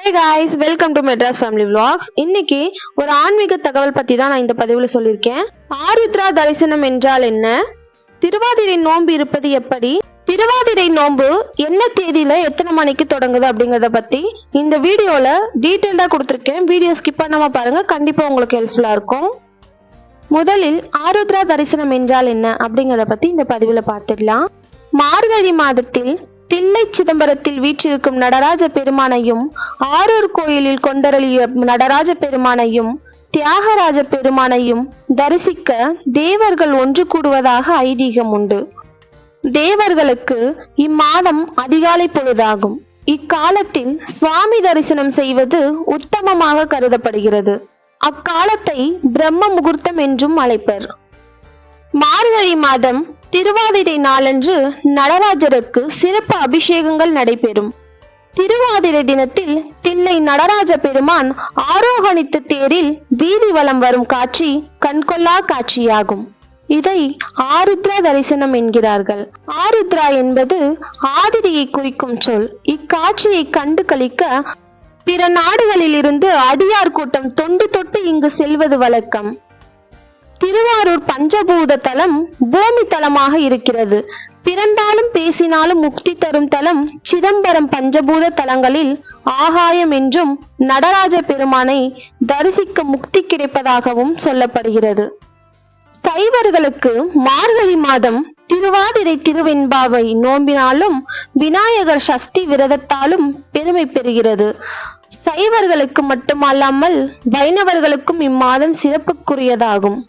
Hey guys, welcome to Madras Family Vlogs. இன்னைக்கு ஒரு ஆன்மீக தகவல் பத்தி தான் நான் இந்த பதிவுல சொல்லியிருக்கேன். ஆருத்ரா தரிசனம் என்றால் என்ன? திருவாதிரை நோன்பு இருப்பது எப்படி? திருவாதிரை நோன்பு என்ன தேதியில எத்தனை மணிக்கு தொடங்குது அப்படிங்கறத பத்தி இந்த வீடியோல டீடைலா கொடுத்திருக்கேன். வீடியோ ஸ்கிப் பண்ணாம பாருங்க, கண்டிப்பா உங்களுக்கு ஹெல்ப்ஃபுல்லா இருக்கும். முதலில் ஆருத்ரா தரிசனம் என்றால் என்ன அப்படிங்கறத பத்தி இந்த பதிவுல பார்த்துடலாம். மார்கழி மாதத்தில் தில்லை சிதம்பரத்தில் வீற்றிருக்கும் நடராஜ பெருமானையும், ஆரூர் கோயிலில் கொண்டருளிய நடராஜ பெருமானையும், தியாகராஜ பெருமானையும் தரிசிக்க தேவர்கள் ஒன்று கூடுவதாக ஐதீகம் உண்டு. தேவர்களுக்கு இம்மாதம் அதிகாலை பொழுதாகும். இக்காலத்தில் சுவாமி தரிசனம் செய்வது உத்தமமாக கருதப்படுகிறது. அக்காலத்தை பிரம்ம முகூர்த்தம் என்றும் அழைப்பர். மார்கழி மாதம் திருவாதிரை நாளன்று நடராஜருக்கு சிறப்பு அபிஷேகங்கள் நடைபெறும். திருவாதிரை தினத்தில் தில்லை நடராஜ பெருமான் ஆரோகணித்து தேரில் வீதி வலம் வரும் காட்சி கண்கொள்ளா காட்சியாகும். இதை ஆருத்ரா தரிசனம் என்கிறார்கள். ஆருத்ரா என்பது ஆதிதியை குறிக்கும் சொல். இக்காட்சியை கண்டு களிக்க பிற நாடுகளில் இருந்து அடியார் கூட்டம் தொண்டு தொட்டு இங்கு செல்வது வழக்கம். திருவாரூர் பஞ்சபூத தலம் பூமி தலமாக இருக்கிறது. பிறந்தாலும் பேசினாலும் முக்தி தரும் தலம் சிதம்பரம் பஞ்சபூத தலங்களில் ஆகாயம் என்றும் நடராஜ பெருமானை தரிசிக்க முக்தி கிடைப்பதாகவும் சொல்லப்படுகிறது. சைவர்களுக்கு மார்கழி மாதம் திருவாதிரை திருவெண்பாவை நோம்பினாலும் விநாயகர் சஷ்டி விரதத்தாலும் பெருமை பெறுகிறது. சைவர்களுக்கு மட்டுமல்லாமல் வைணவர்களுக்கும் இம்மாதம் சிறப்புக்குரியதாகும்.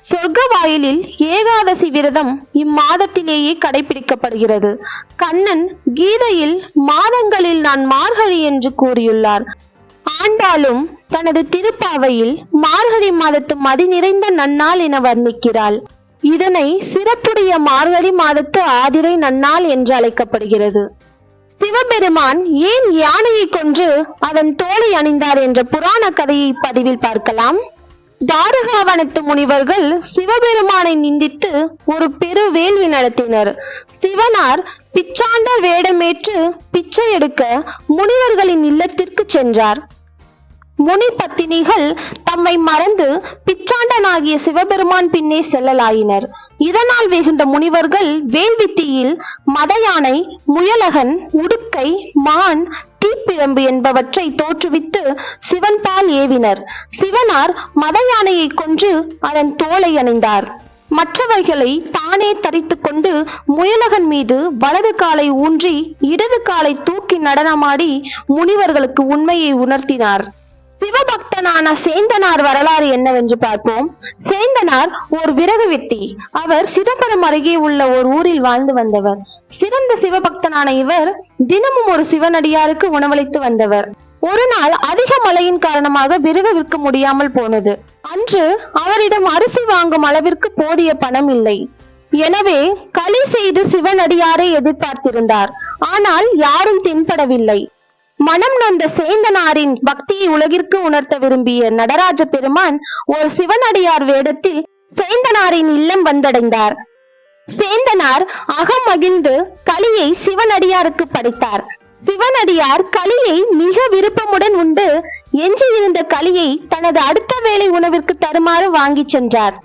சொர்க்க வாயிலில் ஏகாதசி விரதம் இம்மாதத்திலேயே கடைபிடிக்கப்படுகிறது. கண்ணன் கீதையில் மாதங்களில் நான் மார்கழி என்று கூறியுள்ளார். ஆண்டாலும் தனது திருப்பாவையில் மார்கழி மாதத்து மதி நிறைந்த நன்னாள் என வர்ணிக்கிறாள். இதனை சிறப்புடைய மார்கழி மாதத்து ஆதிரை நன்னாள் என்று அழைக்கப்படுகிறது. சிவபெருமான் ஏன் யானையை கொன்று அதன் தோலை அணிந்தார் என்ற புராண கதையை பதிவில் பார்க்கலாம். தாரகாவனத்து முனிவர்கள் சிவபெருமானை நிந்தித்து ஒரு பெரு வேள்வி நடத்தினர். சிவனார் பிச்சாண்டர் வேடமேற்று பிச்சை எடுக்க முனிவர்களின் இல்லத்திற்கு சென்றார். முனி பத்தினிகள் தம்மை மறந்து பிச்சாண்டனாகிய சிவபெருமான் பின்னே செல்லலாயினர். இதனால் வெகுண்ட முனிவர்கள் வேள்வித்தீயில் மத யானை, முயலகன், உடுக்கை, மான், தீப்பிழம்பு என்பவற்றை தோற்றுவித்து சிவன் பால் ஏவினர். சிவனார் மத யானையை கொன்று அதன் தோலை அணிந்தார். மற்றவைகளை தானே தரித்து கொண்டு முயலகன் மீது வலது காலை ஊன்றி இடது காலை தூக்கி நடனமாடி முனிவர்களுக்கு உண்மையை உணர்த்தினார். சிவபக்தனான சேந்தனார் வரலாறு என்னவென்று பார்ப்போம். சேந்தனார் ஒரு விறகு வெட்டி. அவர் சிதம்பரம் அருகே உள்ள ஒரு ஊரில் வாழ்ந்து வந்தவர். சிறந்த சிவபக்தனான இவர் தினமும் ஒரு சிவனடியாருக்கு உணவளித்து வந்தவர். ஒரு நாள் அதிக மழையின் காரணமாக விறகு விற்க முடியாமல் போனது. அன்று அவரிடம் அரிசி வாங்கும் அளவிற்கு போதிய பணம் இல்லை. எனவே களி செய்து சிவனடியாரை எதிர்பார்த்திருந்தார். ஆனால் யாரும் தென்படவில்லை. மனம் நொந்த சேந்தனாரின் பக்தியை உலகிற்கு உணர்த்த விரும்பிய நடராஜ பெருமான் ஒரு சிவனடியார் வேடத்தில் சேந்தனாரின் இல்லம் வந்தடைந்தார். சேந்தனார் அகம் மகிழ்ந்து களியை சிவனடியாருக்கு படைத்தார். சிவனடியார் களியை மிக விருப்பமுடன் உண்டு எஞ்சியிருந்த களியை தனது அடுத்த வேளை உணவிற்கு தருமாறு வாங்கி சென்றார்.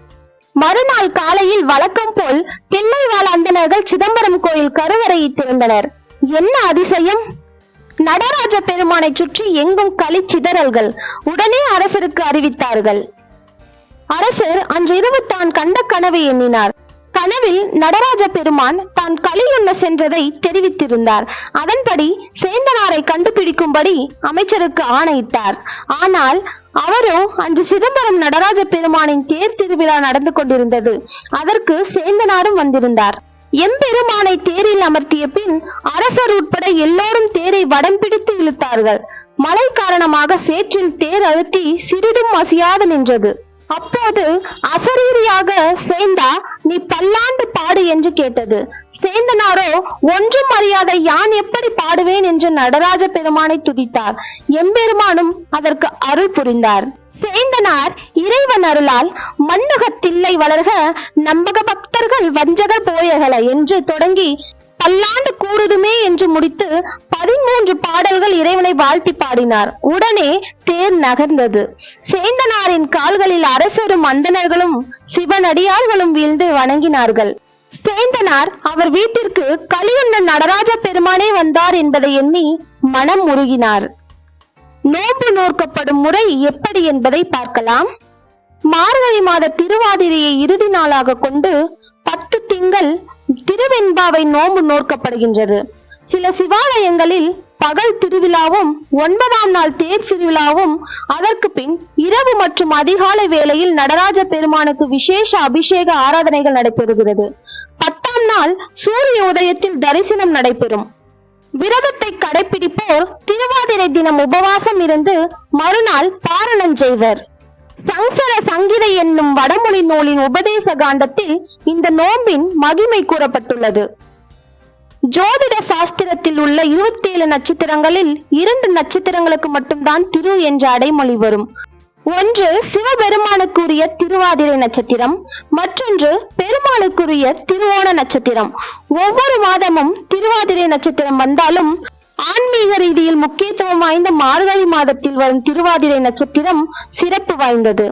மறுநாள் காலையில் வழக்கம் போல் தில்லைவாழ் அந்தணர்கள் சிதம்பரம் கோயில் கருவறையை திறந்தனர். என்ன அதிசயம்! நடராஜ பெருமானை சுற்றி எங்கும் களி சிதறல்கள். உடனே அரசருக்கு அறிவித்தார்கள். அரசர் அன்றிரவு தான் கண்ட கனவை எண்ணினார். கனவில் நடராஜ பெருமான் தான் களி உண்ண சென்றதை தெரிவித்திருந்தார். அதன்படி சேந்தனாரை கண்டுபிடிக்கும்படி அமைச்சருக்கு ஆணையிட்டார். ஆனால் அவரோ அன்று சிதம்பரம் நடராஜ பெருமானின் தேர் திருவிழா நடந்து கொண்டிருந்தது. அதற்கு சேந்தனாரும் வந்திருந்தார். எம்பெருமானை தேரில் அமர்த்திய பின் அரசர் உட்பட எல்லோரும் தேரை வடம் பிடித்து இழுத்தார்கள். மழை காரணமாக சேற்றில் தேர் அழுத்தி சிறிதும் அசையாது நின்றது. அப்போது அசரீரியாக சேந்தா, நீ பல்லாண்டு பாடு என்று கேட்டது. சேந்தனாரோ ஒன்றும் அறியாத யான் எப்படி பாடுவேன் என்று நடராஜ பெருமானை துதித்தார். எம்பெருமானும் அதற்கு அருள் புரிந்தார். சேந்தனார் இறைவன் அருளால் மண்ணுகத்தில்லை வளர்க நம்பக பக்தர்கள் வஞ்சகர் போயகல என்று தொடங்கி பல்லாண்டு கூடுதுமே என்று முடித்து 13 பாடல்கள் இறைவனை வாழ்த்தி பாடினார். உடனே தேர் நகர்ந்தது. சேந்தனாரின் கால்களில் அரசரும் அந்தணர்களும் சிவனடியார்களும் வீழ்ந்து வணங்கினார்கள். சேந்தனார் அவர் வீட்டிற்கு கலியுண்ணன் நடராஜ பெருமானே வந்தார் என்பதை எண்ணி மனம் உருகினார். நோன்பு நோக்கப்படும் முறை எப்படி என்பதை பார்க்கலாம். மார்கழி மாத திருவாதிரையை இறுதி நாளாக கொண்டு 10 திங்கள் திருவெண்பாவை நோன்பு நோக்கப்படுகின்றது. சில சிவாலயங்களில் பகல் திருவிழாவும் 9ஆம் நாள் தேர் திருவிழாவும் அதற்கு பின் இரவு மற்றும் அதிகாலை வேளையில் நடராஜ பெருமானுக்கு விசேஷ அபிஷேக ஆராதனைகள் நடைபெறுகிறது. 10ஆம் நாள் சூரிய உதயத்தில் தரிசனம் நடைபெறும். விரதத்தை கடைபிடிப்போர் திருவாதிரை தினம் உபவாசம் இருந்து மறுநாள் பாரணம் செய்வர். சங்கர சங்கீதை என்னும் வடமொழி நூலின் உபதேச காண்டத்தில் இந்த நோம்பின் மகிமை கூறப்பட்டுள்ளது. ஜோதிட சாஸ்திரத்தில் உள்ள 27 நட்சத்திரங்களில் 2 நட்சத்திரங்களுக்கு மட்டும்தான் திரு என்ற அடைமொழி வரும். ஒன்று சிவபெருமானுக்குரிய திருவாதிரை நட்சத்திரம், மற்றொன்று பெருமாளுக்குரிய திருவோண நட்சத்திரம். ஒவ்வொரு மாதமும் திருவாதிரை நட்சத்திரம் வந்தாலும் ஆன்மீக ரீதியில் முக்கியத்துவம் வாய்ந்த மார்கழி மாதத்தில் வரும் திருவாதிரை நட்சத்திரம் சிறப்பு வாய்ந்தது.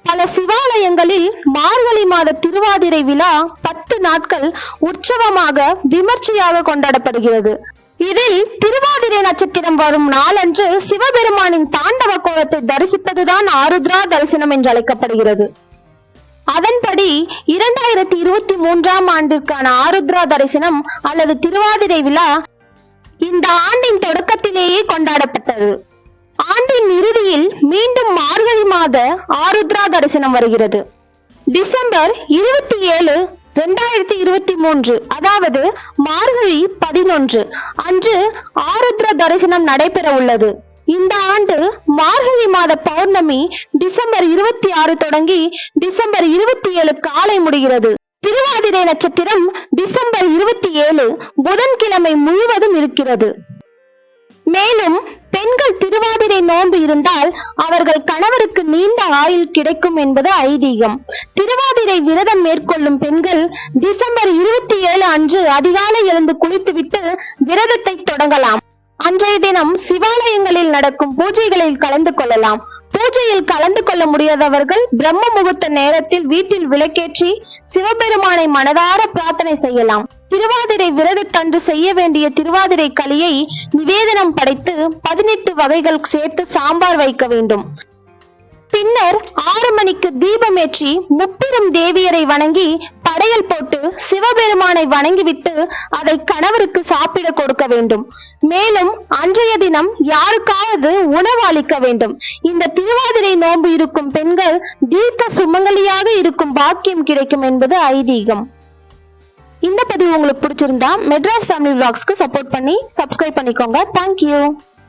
பல சிவாலயங்களில் மார்கழி மாத திருவாதிரை விழா 10 நாட்கள் உற்சவமாக விமர்சையாக கொண்டாடப்படுகிறது. இதில் திருவாதிரை நட்சத்திரம் வரும் நாளன்று சிவபெருமானின் தாண்டவ கோலத்தை தரிசிப்பதுதான் ஆருத்ரா தரிசனம் என்று அழைக்கப்படுகிறது. அதன்படி 2023ஆம் ஆண்டிற்கான ஆருத்ரா தரிசனம் அல்லது திருவாதிரை விழா இந்த ஆண்டின் தொடக்கத்திலேயே கொண்டாடப்பட்டது. ஆண்டின் இறுதியில் மீண்டும் மார்கழி மாத ஆருத்ரா தரிசனம் வருகிறது. டிசம்பர் 27, 2023 அதாவது மார்கழி 11 அன்று ஆருத்ரா தரிசனம் நடைபெற உள்ளது. இந்த ஆண்டு மார்கழி மாத பௌர்ணமி டிசம்பர் 26 தொடங்கி டிசம்பர் 27 காலை முடிகிறது. திருவாதிரை நட்சத்திரம் டிசம்பர் 27 புதன்கிழமை முழுவதும் இருக்கிறது. மேலும் பெண்கள் திருவாதிரை நோன்பு இருந்தால் அவர்கள் கணவருக்கு நீண்ட ஆயுள் கிடைக்கும் என்பது ஐதீகம். திருவாதிரை விரதம் மேற்கொள்ளும் பெண்கள் டிசம்பர் 27 அன்று அதிகாலை எழுந்து குளித்துவிட்டு விரதத்தை தொடங்கலாம். அன்றைய தினம் சிவாலயங்களில் நடக்கும் பூஜைகளில் கலந்து கொள்ளலாம். பூஜையில் கலந்து கொள்ள முடியாதவர்கள் பிரம்ம முகூர்த்த நேரத்தில் வீட்டில் விளக்கேற்றி சிவபெருமானை மனதார பிரார்த்தனை செய்யலாம். திருவாதிரை விரதத்தன்று செய்ய வேண்டிய திருவாதிரை களியை நிவேதனம் படைத்து 18 வகைகள் சேர்த்து சாம்பார் வைக்க வேண்டும். பின்னர் 6 மணிக்கு தீபமேற்றி முப்பெரும் தேவியரை வணங்கி படையல் போட்டு சிவபெருமானை வணங்கிவிட்டு அதை கணவருக்கு சாப்பிட கொடுக்க வேண்டும். மேலும் அன்றைய தினம் யாருக்காவது உணவு அளிக்க வேண்டும். இந்த திருவாதிரை நோன்பு இருக்கும் பெண்கள் தீர்க்க சுமங்கலியாக இருக்கும் பாக்கியம் கிடைக்கும் என்பது ஐதீகம். இந்த பதிவு உங்களுக்கு பிடிச்சிருந்தா மெட்ராஸ் ஃபேமிலி விலாக்ஸ்க்கு சப்போர்ட் பண்ணி சப்ஸ்கிரைப் பண்ணிக்கோங்க. தேங்க்யூ.